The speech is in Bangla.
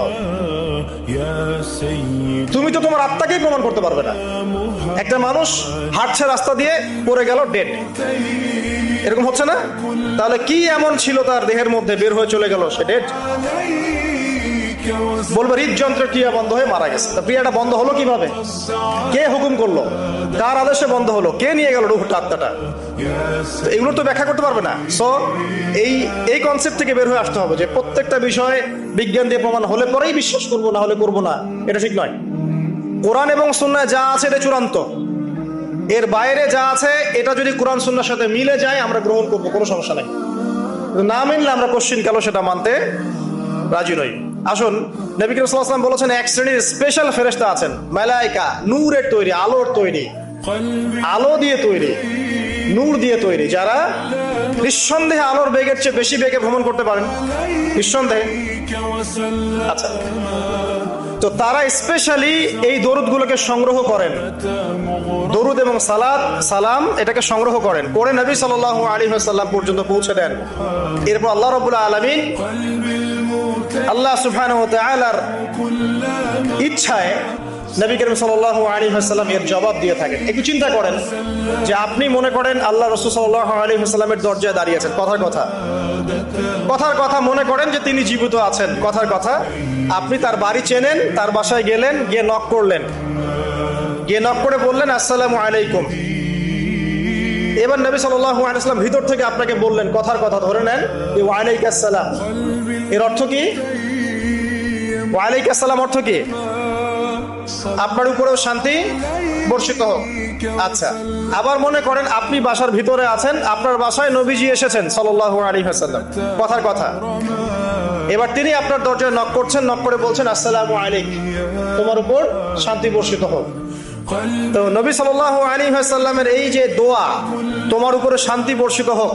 হও। তুমি তো তোমার আত্মাকেই প্রমাণ করতে পারবে না। একটা মানুষ হাঁটছে রাস্তা দিয়ে, পড়ে গেল, ডেড, এরকম হচ্ছে না? তাহলে কি এমন ছিল তার দেহের মধ্যে, বের হয়ে চলে গেল, সে ডেড? বলবো হৃদযন্ত্রের ক্রিয়া বন্ধ হয়ে মারা গেছে। তা ক্রিয়াটা বন্ধ হলো কিভাবে? কে হুকুম করলো? কার আদেশে বন্ধ হলো? কে নিয়ে গেল রূহটা, আত্মাটা? এগুলো তো ব্যাখ্যা করতে পারবে না। সো এই কনসেপ্ট থেকে বের হয়ে আসতে হবে যে প্রত্যেকটা বিষয় বিজ্ঞান দিয়ে প্রমাণ হলে পরেই বিশ্বাস করবো, না হলে করবো না, এটা ঠিক নয়। কোরআন এবং সুন্নাহ যা আছে এটা চূড়ান্ত। এর বাইরে যা আছে এটা যদি কোরআন সুন্নাহর সাথে মিলে যায় আমরা গ্রহণ করবো, কোনো সমস্যা নেই। না মিললে আমরা কোশ্চিন কালো সেটা মানতে রাজি নই। আসুন, নবী করিম সাল্লাল্লাহু আলাইহি ওয়াসাল্লাম বলেছেন এক শ্রেণীর স্পেশাল ফেরেশতা আছেন, মালায়েকা, নূরের তৈরি, আলোর তৈরি, আলো দিয়ে তৈরি, নূর দিয়ে তৈরি, যারা নিঃসন্দেহে আলোর বেগের চেয়ে বেশি বেগে ভ্রমণ করতে পারেন, নিঃসন্দেহে। আচ্ছা, তো তারা স্পেশালি এই দরুদগুলোকে সংগ্রহ করেন, দরুদ এবং সালাম এটাকে সংগ্রহ করেন, করে নবী সাল্লাল্লাহু আলাইহি ওয়াসাল্লাম পর্যন্ত পৌঁছে দেন। এরপর আল্লাহ রাব্বুল আলামিন, আল্লাহ সুবহানাহু ওয়া তাআলার ইচ্ছায় নবী করিম সাল্লাল্লাহু আলাইহি ওয়াসাল্লাম এর জবাব দিয়ে থাকেন। একটু চিন্তা করেন যে আপনি মনে করেন আল্লাহ রাসূল সাল্লাল্লাহু আলাইহি ওয়াসাল্লামের দরজায় দাঁড়িয়ে আছেন, কথার কথা মনে করেন যে তিনি জীবিত আছেন, কথার কথা। আপনি তার বাড়ি চেনেন, তার বাসায় গেলেন, গিয়ে নক করলেন, গিয়ে নক করে বললেন আসসালামু আলাইকুম। এবার নবী সাল্লাল্লাহু আলাইহি ওয়াসাল্লাম ভিতর থেকে আপনাকে বললেন, কথার কথা ধরে নেন, যে ওয়া আলাইকাস সালাম। এর অর্থ কি? ওয়া আলাইকাস সালাম অর্থ কি? আপনার উপরেও শান্তি বর্ষিত হোক। আচ্ছা, আবার মনে করেন আপনি বাসার ভিতরে আছেন, আপনার বাসায় নবীজি এসেছেন সাল্লাল্লাহু আলাইহি ওয়াসাল্লাম, কথার কথা। এবার তিনি আপনার দরজায় নক করছেন, নক করে বলছেন আসসালামু আলাইকুম, তোমার উপর শান্তি বর্ষিত হোক। তো নবী সাল্লাল্লাহু আলাইহি ওয়াসাল্লামের এই যে দোয়া, তোমার উপরে শান্তি বর্ষিত হোক,